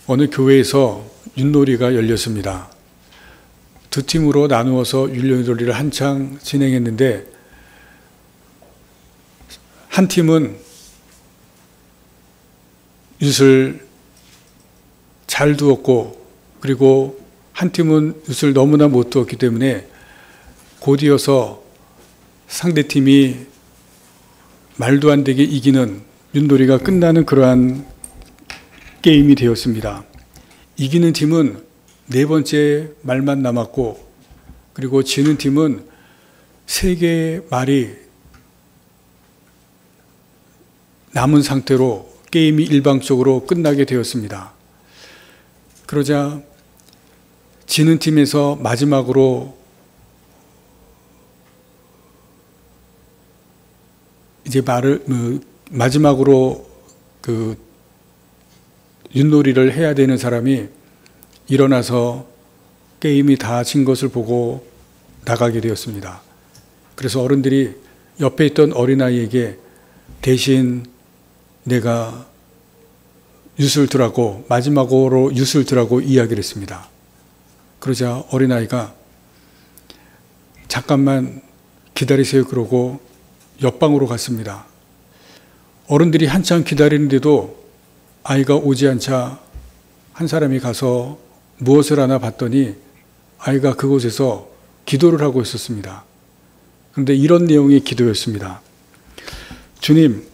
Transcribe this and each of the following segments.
어느 교회에서 윷놀이가 열렸습니다. 두 팀으로 나누어서 윷놀이를 한창 진행했는데 한 팀은 윷을 잘 두었고 그리고 한 팀은 윷을 너무나 못 두었기 때문에 곧이어서 상대팀이 말도 안 되게 이기는 윷놀이가 끝나는 그러한 게임이 되었습니다. 이기는 팀은 네 번째 말만 남았고 그리고 지는 팀은 세 개의 말이 남은 상태로 게임이 일방적으로 끝나게 되었습니다. 그러자 지는 팀에서 마지막으로 이제 마지막으로 윷놀이를 해야 되는 사람이 일어나서 게임이 다 진 것을 보고 나가게 되었습니다. 그래서 어른들이 옆에 있던 어린아이에게 대신 내가 윷을 두라고 마지막으로 윷을 두라고 이야기를 했습니다. 그러자 어린아이가 잠깐만 기다리세요 그러고 옆방으로 갔습니다. 어른들이 한참 기다리는데도 아이가 오지 않자 한 사람이 가서 무엇을 하나 봤더니 아이가 그곳에서 기도를 하고 있었습니다. 그런데 이런 내용의 기도였습니다. 주님,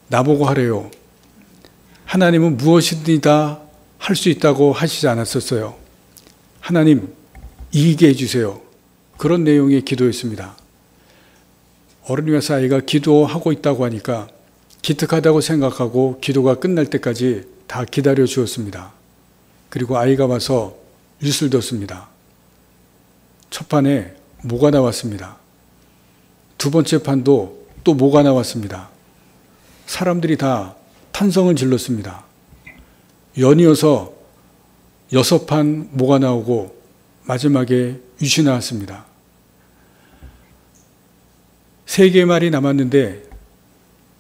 나보고 하래요. 하나님은 무엇이든 다 할 수 있다고 하시지 않았었어요. 하나님, 이기게 해주세요. 그런 내용의 기도였습니다. 어른이 와서 아이가 기도하고 있다고 하니까 기특하다고 생각하고 기도가 끝날 때까지 다 기다려 주었습니다. 그리고 아이가 와서 윷을 뒀습니다. 첫 판에 모가 나왔습니다. 두 번째 판도 또 모가 나왔습니다. 사람들이 다 탄성을 질렀습니다. 연이어서 6판 모가 나오고 마지막에 윷이 나왔습니다. 3개의 말이 남았는데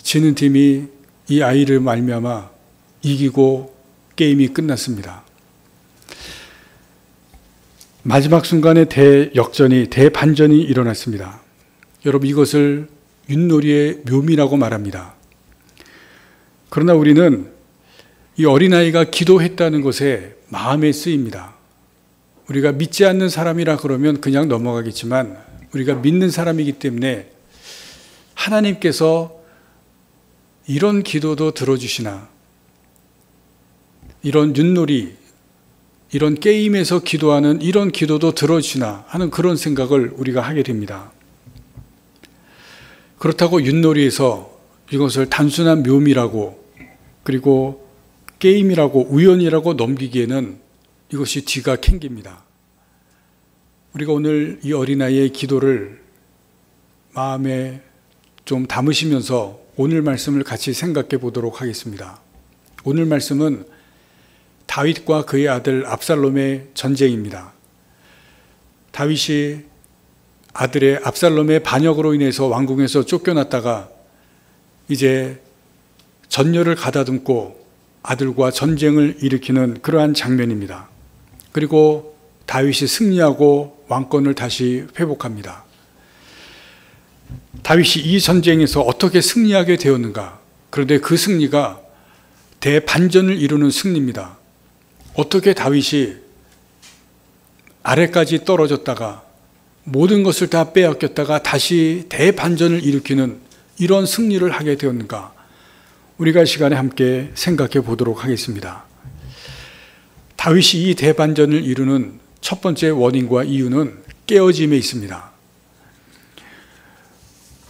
지는 팀이 이 아이를 말미암아 이기고 게임이 끝났습니다. 마지막 순간에 대역전이, 대반전이 일어났습니다. 여러분, 이것을 윷놀이의 묘미라고 말합니다. 그러나 우리는 이 어린아이가 기도했다는 것에 마음에 쓰입니다. 우리가 믿지 않는 사람이라 그러면 그냥 넘어가겠지만 우리가 믿는 사람이기 때문에 하나님께서 이런 기도도 들어주시나, 이런 윷놀이, 이런 게임에서 기도하는 이런 기도도 들어주시나 하는 그런 생각을 우리가 하게 됩니다. 그렇다고 윷놀이에서 이것을 단순한 묘미라고 그리고 게임이라고 우연이라고 넘기기에는 이것이 뒤가 캥깁니다. 우리가 오늘 이 어린아이의 기도를 마음에 좀 담으시면서 오늘 말씀을 같이 생각해 보도록 하겠습니다. 오늘 말씀은 다윗과 그의 아들 압살롬의 전쟁입니다. 다윗이 아들의 압살롬의 반역으로 인해서 왕궁에서 쫓겨났다가 이제 전열을 가다듬고 아들과 전쟁을 일으키는 그러한 장면입니다. 그리고 다윗이 승리하고 왕권을 다시 회복합니다. 다윗이 이 전쟁에서 어떻게 승리하게 되었는가? 그런데 그 승리가 대반전을 이루는 승리입니다. 어떻게 다윗이 아래까지 떨어졌다가 모든 것을 다 빼앗겼다가 다시 대반전을 일으키는 이런 승리를 하게 되었는가? 우리가 이 시간에 함께 생각해 보도록 하겠습니다. 다윗이 이 대반전을 이루는 첫 번째 원인과 이유는 깨어짐에 있습니다.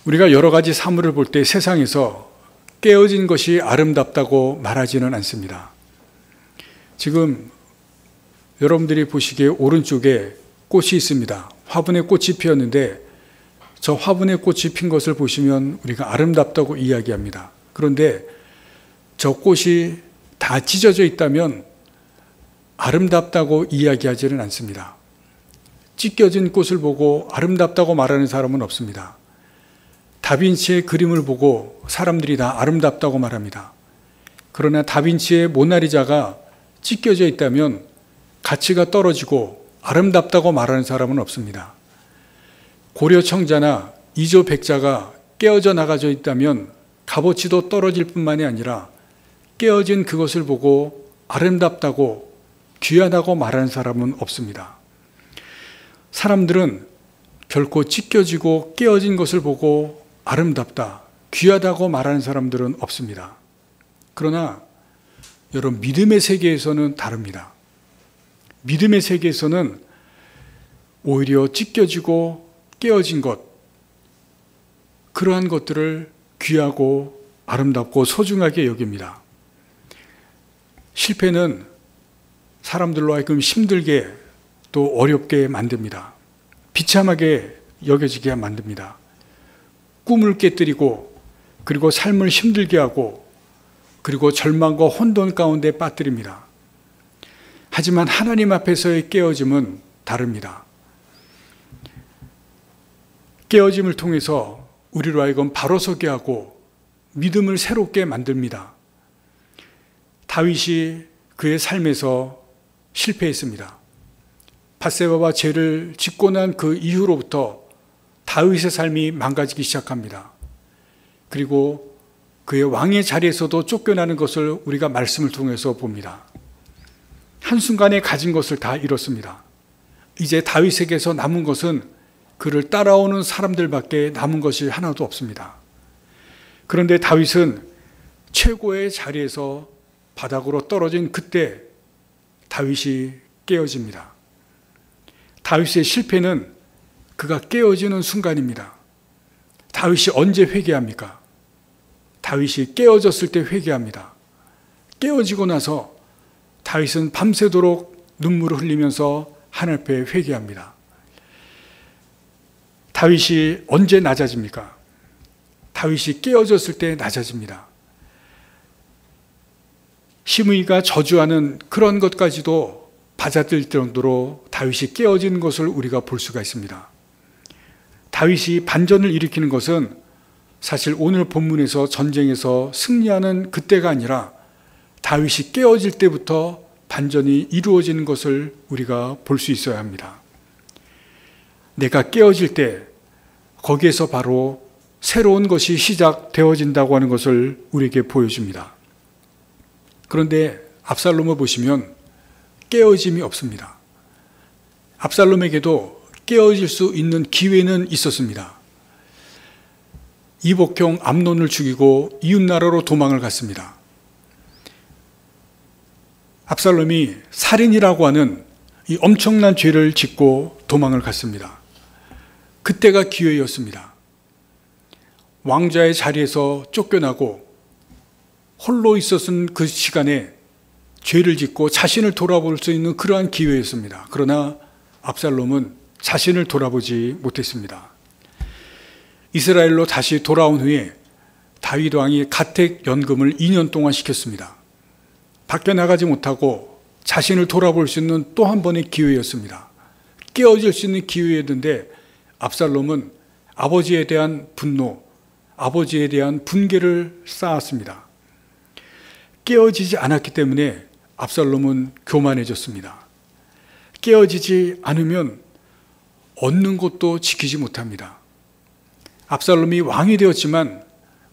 우리가 여러 가지 사물을 볼 때 세상에서 깨어진 것이 아름답다고 말하지는 않습니다. 지금 여러분들이 보시기에 오른쪽에 꽃이 있습니다. 화분에 꽃이 피었는데 저 화분에 꽃이 핀 것을 보시면 우리가 아름답다고 이야기합니다. 그런데 저 꽃이 다 찢어져 있다면 아름답다고 이야기하지는 않습니다. 찢겨진 꽃을 보고 아름답다고 말하는 사람은 없습니다. 다빈치의 그림을 보고 사람들이 다 아름답다고 말합니다. 그러나 다빈치의 모나리자가 찢겨져 있다면 가치가 떨어지고 아름답다고 말하는 사람은 없습니다. 고려 청자나 이조 백자가 깨어져 나가져 있다면 값어치도 떨어질 뿐만이 아니라 깨어진 그것을 보고 아름답다고 귀하다고 말하는 사람은 없습니다. 사람들은 결코 찢겨지고 깨어진 것을 보고 아름답다, 귀하다고 말하는 사람들은 없습니다. 그러나 여러분, 믿음의 세계에서는 다릅니다. 믿음의 세계에서는 오히려 찢겨지고 깨어진 것, 그러한 것들을 귀하고 아름답고 소중하게 여깁니다. 실패는 사람들로 하여금 힘들게 또 어렵게 만듭니다. 비참하게 여겨지게 만듭니다. 꿈을 깨뜨리고, 그리고 삶을 힘들게 하고, 그리고 절망과 혼돈 가운데 빠뜨립니다. 하지만 하나님 앞에서의 깨어짐은 다릅니다. 깨어짐을 통해서 우리로 하여금 바로 서게 하고 믿음을 새롭게 만듭니다. 다윗이 그의 삶에서 실패했습니다. 밧세바와 죄를 짓고 난 그 이후로부터 다윗의 삶이 망가지기 시작합니다. 그리고 그의 왕의 자리에서도 쫓겨나는 것을 우리가 말씀을 통해서 봅니다. 한순간에 가진 것을 다 잃었습니다. 이제 다윗에게서 남은 것은 그를 따라오는 사람들밖에 남은 것이 하나도 없습니다. 그런데 다윗은 최고의 자리에서 바닥으로 떨어진 그때 다윗이 깨어집니다. 다윗의 실패는 그가 깨어지는 순간입니다. 다윗이 언제 회개합니까? 다윗이 깨어졌을 때 회개합니다. 깨어지고 나서 다윗은 밤새도록 눈물을 흘리면서 하나님 앞에 회개합니다. 다윗이 언제 낮아집니까? 다윗이 깨어졌을 때 낮아집니다. 시므이가 저주하는 그런 것까지도 받아들일 정도로 다윗이 깨어지는 것을 우리가 볼 수가 있습니다. 다윗이 반전을 일으키는 것은 사실 오늘 본문에서 전쟁에서 승리하는 그때가 아니라 다윗이 깨어질 때부터 반전이 이루어지는 것을 우리가 볼 수 있어야 합니다. 내가 깨어질 때 거기에서 바로 새로운 것이 시작되어진다고 하는 것을 우리에게 보여줍니다. 그런데 압살롬을 보시면 깨어짐이 없습니다. 압살롬에게도 깨어질 수 있는 기회는 있었습니다. 이복형 암논을 죽이고 이웃나라로 도망을 갔습니다. 압살롬이 살인이라고 하는 이 엄청난 죄를 짓고 도망을 갔습니다. 그때가 기회였습니다. 왕자의 자리에서 쫓겨나고 홀로 있었은 그 시간에 죄를 짓고 자신을 돌아볼 수 있는 그러한 기회였습니다. 그러나 압살롬은 자신을 돌아보지 못했습니다. 이스라엘로 다시 돌아온 후에 다윗 왕이 가택 연금을 2년 동안 시켰습니다. 밖에 나가지 못하고 자신을 돌아볼 수 있는 또 한 번의 기회였습니다. 깨어질 수 있는 기회였는데 압살롬은 아버지에 대한 분노, 아버지에 대한 분개를 쌓았습니다. 깨어지지 않았기 때문에 압살롬은 교만해졌습니다. 깨어지지 않으면 얻는 것도 지키지 못합니다. 압살롬이 왕이 되었지만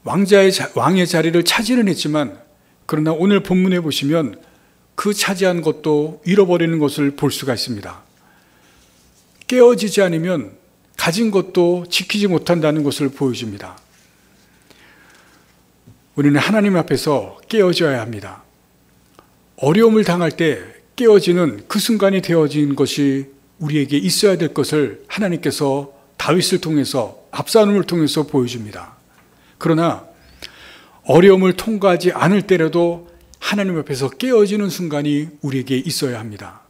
왕의 자리를 차지는 했지만 그러나 오늘 본문에 보시면 그 차지한 것도 잃어버리는 것을 볼 수가 있습니다. 깨어지지 않으면 가진 것도 지키지 못한다는 것을 보여줍니다. 우리는 하나님 앞에서 깨어져야 합니다. 어려움을 당할 때 깨어지는 그 순간이 되어진 것이 우리에게 있어야 될 것을 하나님께서 다윗을 통해서 압살롬을 통해서 보여줍니다. 그러나 어려움을 통과하지 않을 때라도 하나님 앞에서 깨어지는 순간이 우리에게 있어야 합니다.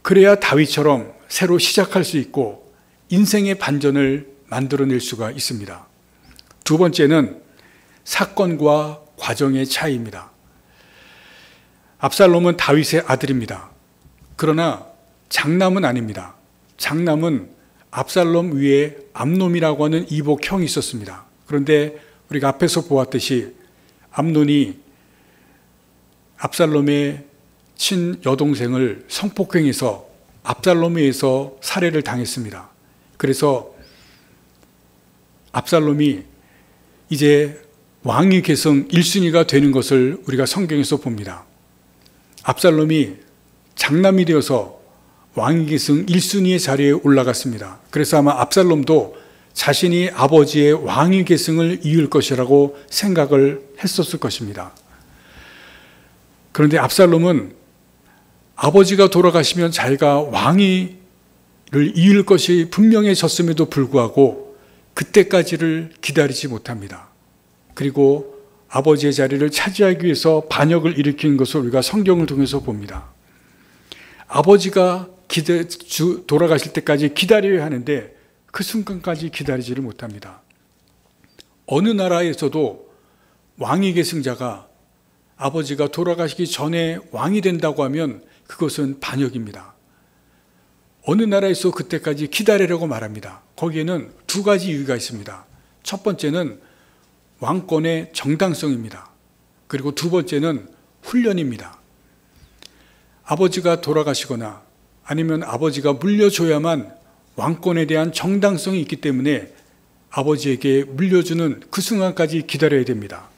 그래야 다윗처럼 새로 시작할 수 있고 인생의 반전을 만들어낼 수가 있습니다. 두 번째는 사건과 과정의 차이입니다. 압살롬은 다윗의 아들입니다. 그러나 장남은 아닙니다. 장남은 압살롬 위에 암논이라고 하는 이복형이 있었습니다. 그런데 우리가 앞에서 보았듯이 암논이 압살롬의 친여동생을 성폭행해서 압살롬에 의해서 살해를 당했습니다. 그래서 압살롬이 이제 왕위 계승 1순위가 되는 것을 우리가 성경에서 봅니다. 압살롬이 장남이 되어서 왕위 계승 1순위의 자리에 올라갔습니다. 그래서 아마 압살롬도 자신이 아버지의 왕위 계승을 이을 것이라고 생각을 했었을 것입니다. 그런데 압살롬은 아버지가 돌아가시면 자기가 왕위를 이을 것이 분명해졌음에도 불구하고 그때까지를 기다리지 못합니다. 그리고 아버지의 자리를 차지하기 위해서 반역을 일으키는 것을 우리가 성경을 통해서 봅니다. 아버지가 돌아가실 때까지 기다려야 하는데 그 순간까지 기다리지를 못합니다. 어느 나라에서도 왕위 계승자가 아버지가 돌아가시기 전에 왕이 된다고 하면 그것은 반역입니다. 어느 나라에서 그때까지 기다리라고 말합니다. 거기에는 두 가지 이유가 있습니다. 첫 번째는 왕권의 정당성입니다. 그리고 두 번째는 훈련입니다. 아버지가 돌아가시거나 아니면 아버지가 물려줘야만 왕권에 대한 정당성이 있기 때문에 아버지에게 물려주는 그 순간까지 기다려야 됩니다.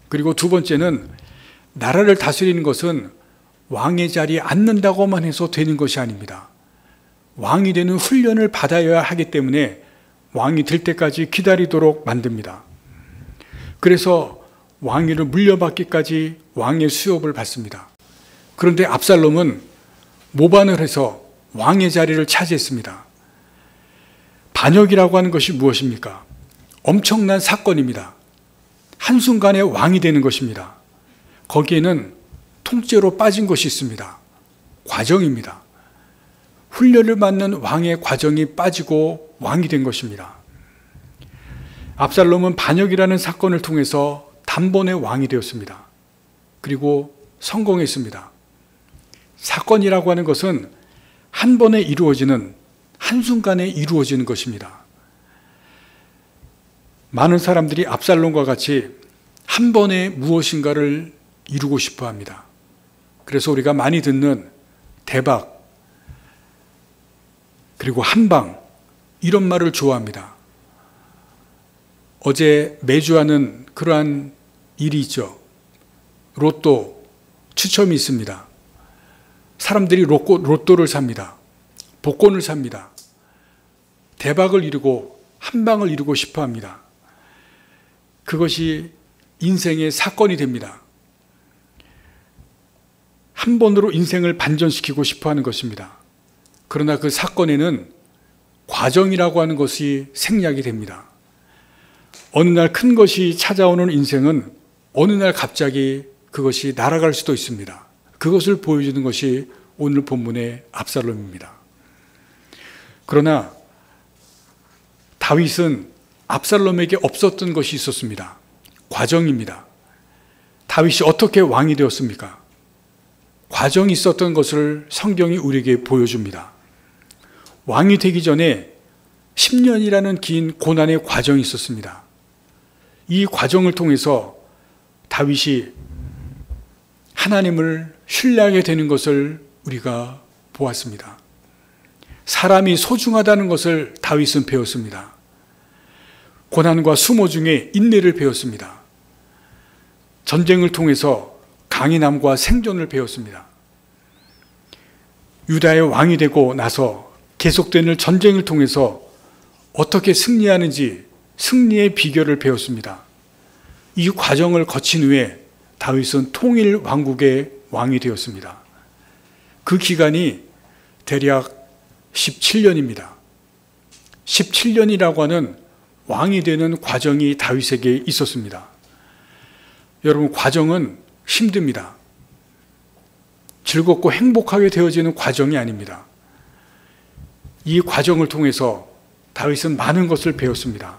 그리고 두 번째는 나라를 다스리는 것은 왕의 자리에 앉는다고만 해서 되는 것이 아닙니다. 왕이 되는 훈련을 받아야 하기 때문에 왕이 될 때까지 기다리도록 만듭니다. 그래서 왕위를 물려받기까지 왕의 수업을 받습니다. 그런데 압살롬은 모반을 해서 왕의 자리를 차지했습니다. 반역이라고 하는 것이 무엇입니까? 엄청난 사건입니다. 한순간에 왕이 되는 것입니다. 거기에는 통째로 빠진 것이 있습니다. 과정입니다. 훈련을 받는 왕의 과정이 빠지고 왕이 된 것입니다. 압살롬은 반역이라는 사건을 통해서 단번에 왕이 되었습니다. 그리고 성공했습니다. 사건이라고 하는 것은 한 번에 이루어지는, 한순간에 이루어지는 것입니다. 많은 사람들이 압살롬과 같이 한 번에 무엇인가를 이루고 싶어 합니다. 그래서 우리가 많이 듣는 대박, 그리고 한방, 이런 말을 좋아합니다. 어제 매주 하는 그러한 일이 있죠. 로또 추첨이 있습니다. 사람들이 로또를 삽니다. 복권을 삽니다. 대박을 이루고 한방을 이루고 싶어 합니다. 그것이 인생의 사건이 됩니다. 한 번으로 인생을 반전시키고 싶어 하는 것입니다. 그러나 그 사건에는 과정이라고 하는 것이 생략이 됩니다. 어느 날 큰 것이 찾아오는 인생은 어느 날 갑자기 그것이 날아갈 수도 있습니다. 그것을 보여주는 것이 오늘 본문의 압살롬입니다. 그러나 다윗은 압살롬에게 없었던 것이 있었습니다. 과정입니다. 다윗이 어떻게 왕이 되었습니까? 과정이 있었던 것을 성경이 우리에게 보여줍니다. 왕이 되기 전에 10년이라는 긴 고난의 과정이 있었습니다. 이 과정을 통해서 다윗이 하나님을 신뢰하게 되는 것을 우리가 보았습니다. 사람이 소중하다는 것을 다윗은 배웠습니다. 고난과 수모 중에 인내를 배웠습니다. 전쟁을 통해서 강인함과 생존을 배웠습니다. 유다의 왕이 되고 나서 계속되는 전쟁을 통해서 어떻게 승리하는지 승리의 비결을 배웠습니다. 이 과정을 거친 후에 다윗은 통일 왕국의 왕이 되었습니다. 그 기간이 대략 17년입니다. 17년이라고 하는 왕이 되는 과정이 다윗에게 있었습니다. 여러분, 과정은 힘듭니다. 즐겁고 행복하게 되어지는 과정이 아닙니다. 이 과정을 통해서 다윗은 많은 것을 배웠습니다.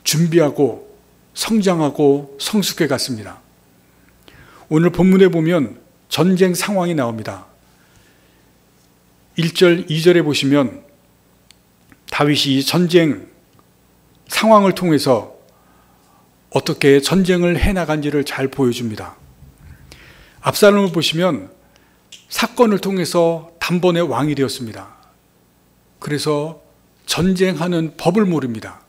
준비하고 성장하고 성숙해 갔습니다. 오늘 본문에 보면 전쟁 상황이 나옵니다. 1절, 2절에 보시면 다윗이 이 전쟁 상황을 통해서 어떻게 전쟁을 해나간지를 잘 보여줍니다. 압살롬을 보시면 사건을 통해서 단번에 왕이 되었습니다. 그래서 전쟁하는 법을 모릅니다.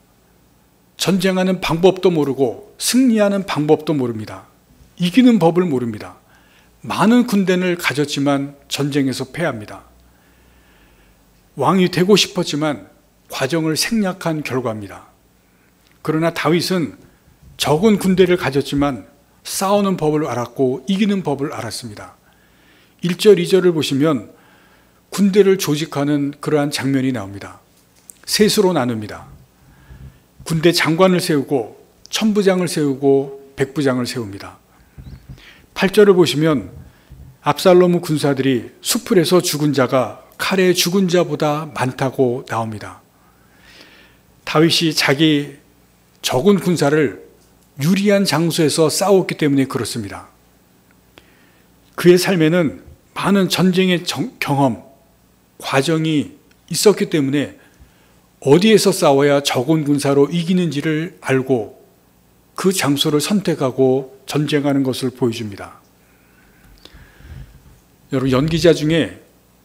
전쟁하는 방법도 모르고 승리하는 방법도 모릅니다. 이기는 법을 모릅니다. 많은 군대를 가졌지만 전쟁에서 패합니다. 왕이 되고 싶었지만 과정을 생략한 결과입니다. 그러나 다윗은 적은 군대를 가졌지만 싸우는 법을 알았고 이기는 법을 알았습니다. 1절, 2절을 보시면 군대를 조직하는 그러한 장면이 나옵니다. 셋으로 나눕니다. 군대 장관을 세우고 천부장을 세우고 백부장을 세웁니다. 8절을 보시면 압살롬 군사들이 수풀에서 죽은 자가 칼에 죽은 자보다 많다고 나옵니다. 다윗이 자기 적은 군사를 유리한 장소에서 싸웠기 때문에 그렇습니다. 그의 삶에는 많은 전쟁의 경험, 과정이 있었기 때문에 어디에서 싸워야 적은 군사로 이기는지를 알고 그 장소를 선택하고 전쟁하는 것을 보여줍니다. 여러분, 연기자 중에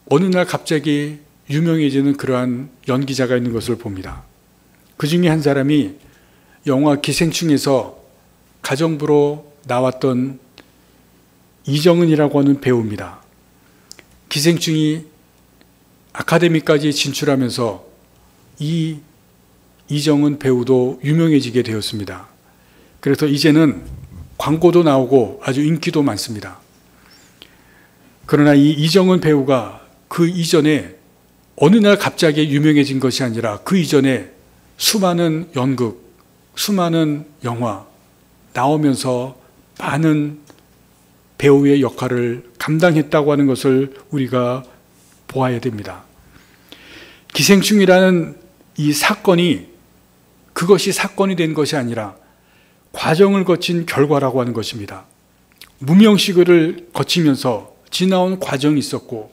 어느 날 갑자기 유명해지는 그러한 연기자가 있는 것을 봅니다. 그 중에 한 사람이 영화 기생충에서 가정부로 나왔던 이정은이라고 하는 배우입니다. 기생충이 아카데미까지 진출하면서 이 이정은 배우도 유명해지게 되었습니다. 그래서 이제는 광고도 나오고 아주 인기도 많습니다. 그러나 이 이정은 배우가 그 이전에 어느 날 갑자기 유명해진 것이 아니라 그 이전에 수많은 연극, 수많은 영화 나오면서 많은 배우의 역할을 감당했다고 하는 것을 우리가 보아야 됩니다. 기생충이라는 이 사건이 그것이 사건이 된 것이 아니라 과정을 거친 결과라고 하는 것입니다. 무명시를 거치면서 지나온 과정이 있었고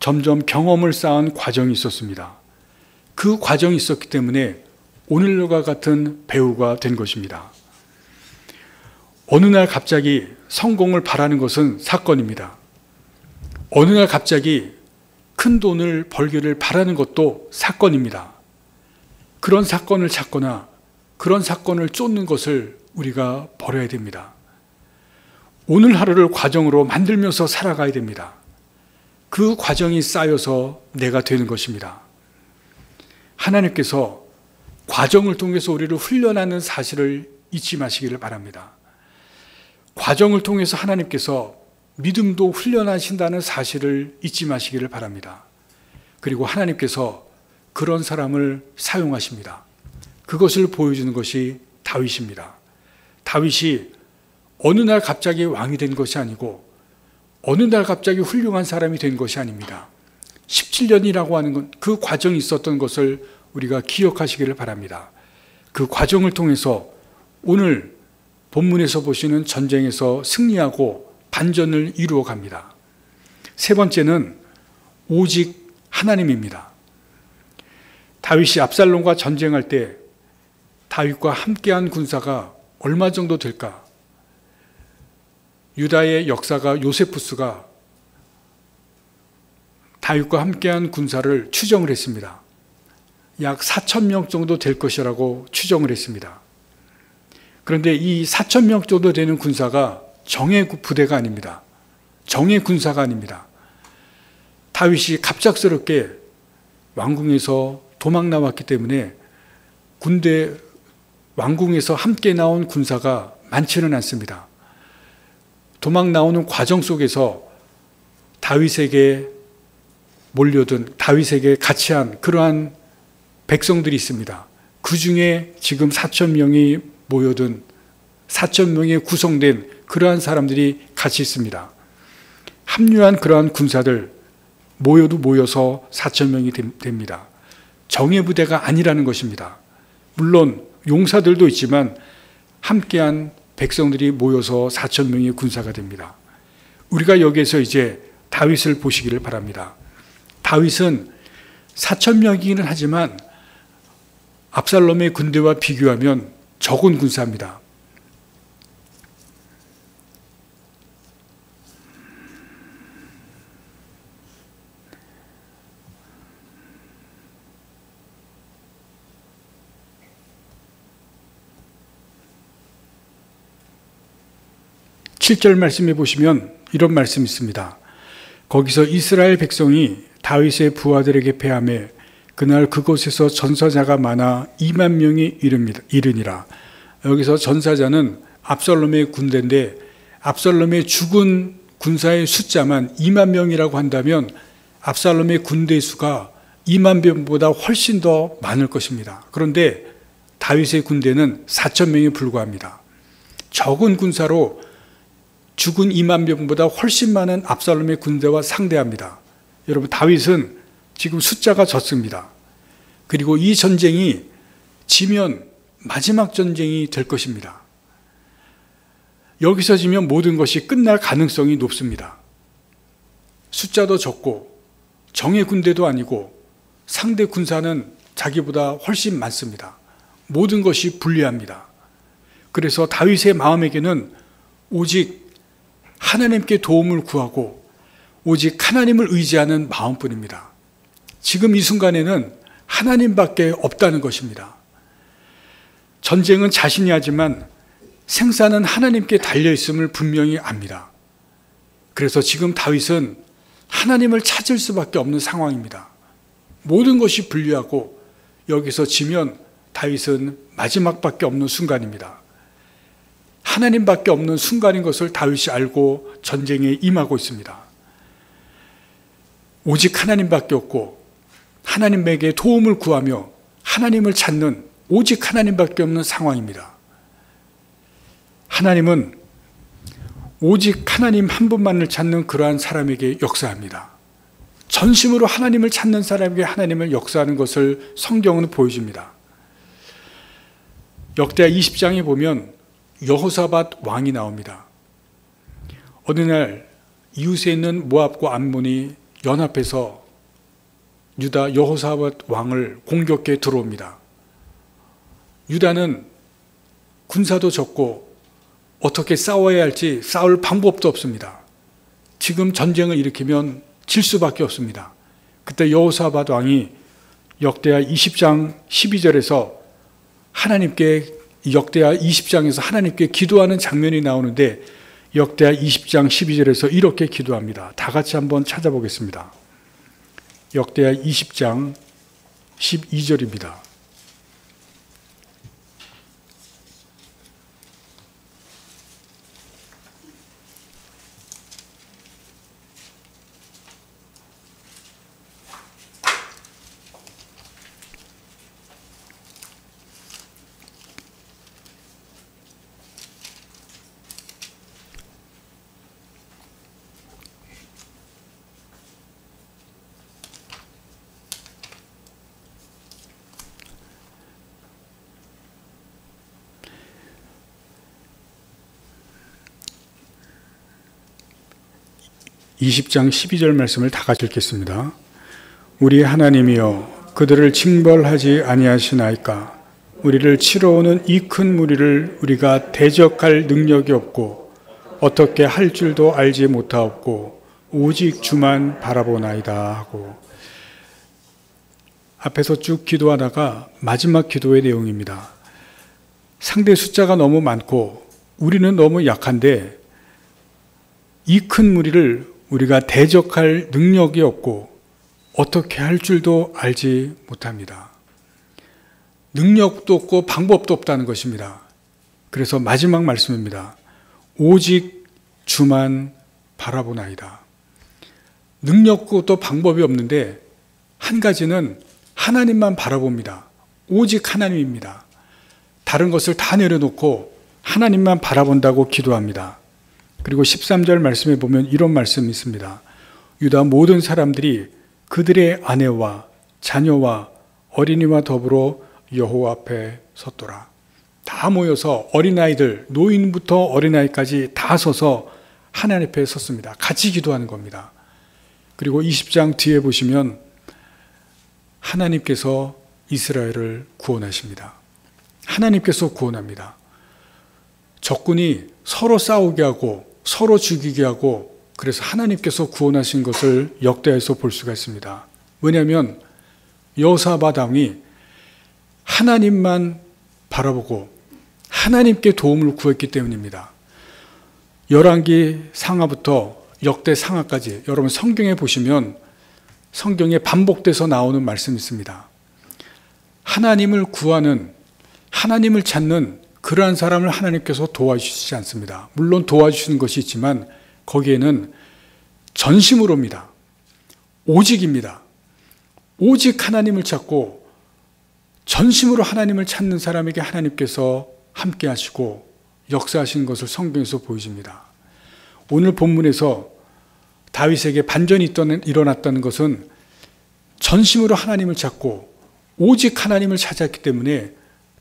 점점 경험을 쌓은 과정이 있었습니다. 그 과정이 있었기 때문에 오늘과 같은 배우가 된 것입니다. 어느 날 갑자기 성공을 바라는 것은 사건입니다. 어느 날 갑자기 큰 돈을 벌기를 바라는 것도 사건입니다. 그런 사건을 찾거나 그런 사건을 쫓는 것을 우리가 버려야 됩니다. 오늘 하루를 과정으로 만들면서 살아가야 됩니다. 그 과정이 쌓여서 내가 되는 것입니다. 하나님께서 과정을 통해서 우리를 훈련하는 사실을 잊지 마시기를 바랍니다. 과정을 통해서 하나님께서 믿음도 훈련하신다는 사실을 잊지 마시기를 바랍니다. 그리고 하나님께서 그런 사람을 사용하십니다. 그것을 보여주는 것이 다윗입니다. 다윗이 어느 날 갑자기 왕이 된 것이 아니고 어느 날 갑자기 훌륭한 사람이 된 것이 아닙니다. 17년이라고 하는 건 그 과정이 있었던 것을 우리가 기억하시기를 바랍니다. 그 과정을 통해서 오늘 본문에서 보시는 전쟁에서 승리하고 반전을 이루어 갑니다. 세 번째는 오직 하나님입니다. 다윗이 압살롬과 전쟁할 때 다윗과 함께한 군사가 얼마 정도 될까? 유다의 역사가 요세푸스가 다윗과 함께한 군사를 추정을 했습니다. 약 4,000명 정도 될 것이라고 추정을 했습니다. 그런데 이 4,000명 정도 되는 군사가 정예 부대가 아닙니다. 정예 군사가 아닙니다. 다윗이 갑작스럽게 왕궁에서 도망 나왔기 때문에 군대 왕궁에서 함께 나온 군사가 많지는 않습니다. 도망 나오는 과정 속에서 다윗에게 몰려든 다윗에게 같이 한 그러한 백성들이 있습니다. 그 중에 지금 4,000명이 모여든 4,000명이 구성된 그러한 사람들이 같이 있습니다. 합류한 그러한 군사들 모여서 4,000명이 됩니다. 정예부대가 아니라는 것입니다. 물론 용사들도 있지만 함께한 백성들이 모여서 4,000명의 군사가 됩니다. 우리가 여기에서 이제 다윗을 보시기를 바랍니다. 다윗은 4,000명이기는 하지만 압살롬의 군대와 비교하면 적은 군사입니다. 7절 말씀해 보시면 이런 말씀이 있습니다. 거기서 이스라엘 백성이 다윗의 부하들에게 패하매 그날 그곳에서 전사자가 많아 2만 명이 이르니라. 여기서 전사자는 압살롬의 군대인데 압살롬의 죽은 군사의 숫자만 2만 명이라고 한다면 압살롬의 군대 수가 2만 명보다 훨씬 더 많을 것입니다. 그런데 다윗의 군대는 4천 명에 불과합니다. 적은 군사로 죽은 2만 명보다 훨씬 많은 압살롬의 군대와 상대합니다. 여러분, 다윗은 지금 숫자가 적습니다. 그리고 이 전쟁이 지면 마지막 전쟁이 될 것입니다. 여기서 지면 모든 것이 끝날 가능성이 높습니다. 숫자도 적고 정예 군대도 아니고 상대 군사는 자기보다 훨씬 많습니다. 모든 것이 불리합니다. 그래서 다윗의 마음에게는 오직 하나님께 도움을 구하고 오직 하나님을 의지하는 마음뿐입니다. 지금 이 순간에는 하나님밖에 없다는 것입니다. 전쟁은 자신이 하지만 생사는 하나님께 달려있음을 분명히 압니다. 그래서 지금 다윗은 하나님을 찾을 수밖에 없는 상황입니다. 모든 것이 불리하고 여기서 지면 다윗은 마지막밖에 없는 순간입니다. 하나님밖에 없는 순간인 것을 다윗이 알고 전쟁에 임하고 있습니다. 오직 하나님밖에 없고 하나님에게 도움을 구하며 하나님을 찾는 오직 하나님밖에 없는 상황입니다. 하나님은 오직 하나님 한 분만을 찾는 그러한 사람에게 역사합니다. 전심으로 하나님을 찾는 사람에게 하나님을 역사하는 것을 성경은 보여줍니다. 역대하 20장에 보면 여호사밧 왕이 나옵니다. 어느 날 이웃에 있는 모압과 암몬이 연합해서 유다 여호사밧 왕을 공격해 들어옵니다. 유다는 군사도 적고 어떻게 싸워야 할지 싸울 방법도 없습니다. 지금 전쟁을 일으키면 질 수밖에 없습니다. 그때 여호사밧 왕이 역대하 20장 12절에서 하나님께 역대하 20장에서 하나님께 기도하는 장면이 나오는데 역대하 20장 12절에서 이렇게 기도합니다. 다 같이 한번 찾아보겠습니다. 역대하 20장 12절입니다. (20) 장 12절 말씀을 다 같이 읽겠습니다. 우리 하나님이여 그들을 징벌하지 아니하시나이까. 우리를 치러오는 이 큰 무리를 우리가 대적할 능력이 없고 어떻게 할 줄도 알지 못하옵고 오직 주만 바라보나이다 하고, 앞에서 쭉 기도하다가 마지막 기도의 내용입니다. 상대 숫자가 너무 많고 우리는 너무 약한데 이 큰 무리를 우리가 대적할 능력이 없고 어떻게 할 줄도 알지 못합니다. 능력도 없고 방법도 없다는 것입니다. 그래서 마지막 말씀입니다. 오직 주만 바라보나이다. 능력도 또 방법이 없는데 한 가지는 하나님만 바라봅니다. 오직 하나님입니다. 다른 것을 다 내려놓고 하나님만 바라본다고 기도합니다. 그리고 13절 말씀에 보면 이런 말씀이 있습니다. 유다 모든 사람들이 그들의 아내와 자녀와 어린이와 더불어 여호와 앞에 섰더라. 다 모여서 어린아이들, 노인부터 어린아이까지 다 서서 하나님 앞에 섰습니다. 같이 기도하는 겁니다. 그리고 20장 뒤에 보시면 하나님께서 이스라엘을 구원하십니다. 하나님께서 구원합니다. 적군이 서로 싸우게 하고 서로 죽이게 하고, 그래서 하나님께서 구원하신 것을 역대에서 볼 수가 있습니다. 왜냐하면 여호사밧 왕이 하나님만 바라보고 하나님께 도움을 구했기 때문입니다. 열왕기 상하부터 역대 상하까지 여러분 성경에 보시면 성경에 반복돼서 나오는 말씀이 있습니다. 하나님을 구하는, 하나님을 찾는 그러한 사람을 하나님께서 도와주시지 않습니다. 물론 도와주시는 것이 있지만 거기에는 전심으로입니다. 오직입니다. 오직 하나님을 찾고 전심으로 하나님을 찾는 사람에게 하나님께서 함께 하시고 역사하시는 것을 성경에서 보여줍니다. 오늘 본문에서 다윗에게 반전이 일어났다는 것은 전심으로 하나님을 찾고 오직 하나님을 찾았기 때문에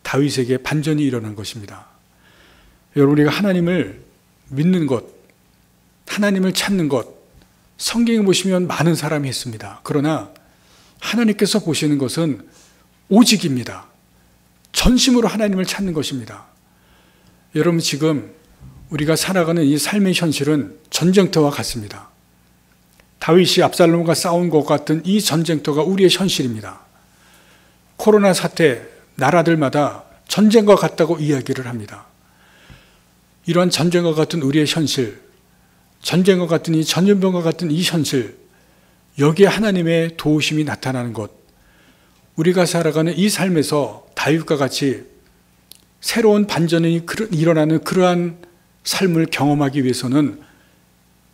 다윗에게 반전이 일어난 것입니다. 여러분, 우리가 하나님을 믿는 것, 하나님을 찾는 것, 성경에 보시면 많은 사람이 했습니다. 그러나 하나님께서 보시는 것은 오직입니다. 전심으로 하나님을 찾는 것입니다. 여러분, 지금 우리가 살아가는 이 삶의 현실은 전쟁터와 같습니다. 다윗이 압살롬과 싸운 것 같은 이 전쟁터가 우리의 현실입니다. 코로나 사태, 나라들마다 전쟁과 같다고 이야기를 합니다. 이러한 전쟁과 같은 우리의 현실, 전쟁과 같은 이 전염병과 같은 이 현실, 여기에 하나님의 도우심이 나타나는 것, 우리가 살아가는 이 삶에서 다윗과 같이 새로운 반전이 일어나는 그러한 삶을 경험하기 위해서는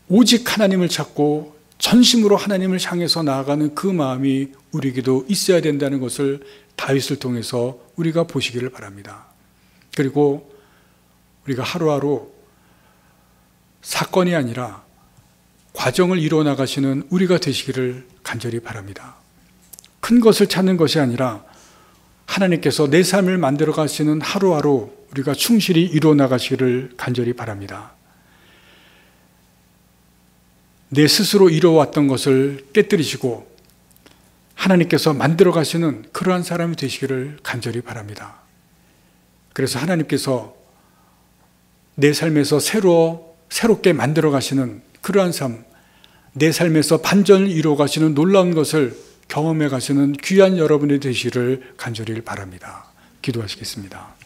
오직 하나님을 찾고 전심으로 하나님을 향해서 나아가는 그 마음이 우리에게도 있어야 된다는 것을 다윗을 통해서 우리가 보시기를 바랍니다. 그리고 우리가 하루하루 사건이 아니라 과정을 이루어 나가시는 우리가 되시기를 간절히 바랍니다. 큰 것을 찾는 것이 아니라 하나님께서 내 삶을 만들어 가시는 하루하루 우리가 충실히 이루어 나가시기를 간절히 바랍니다. 내 스스로 이루어왔던 것을 깨뜨리시고 하나님께서 만들어 가시는 그러한 사람이 되시기를 간절히 바랍니다. 그래서 하나님께서 내 삶에서 새롭게 만들어 가시는 그러한 삶, 내 삶에서 반전을 이루어 가시는 놀라운 것을 경험해 가시는 귀한 여러분이 되시기를 간절히 바랍니다. 기도하시겠습니다.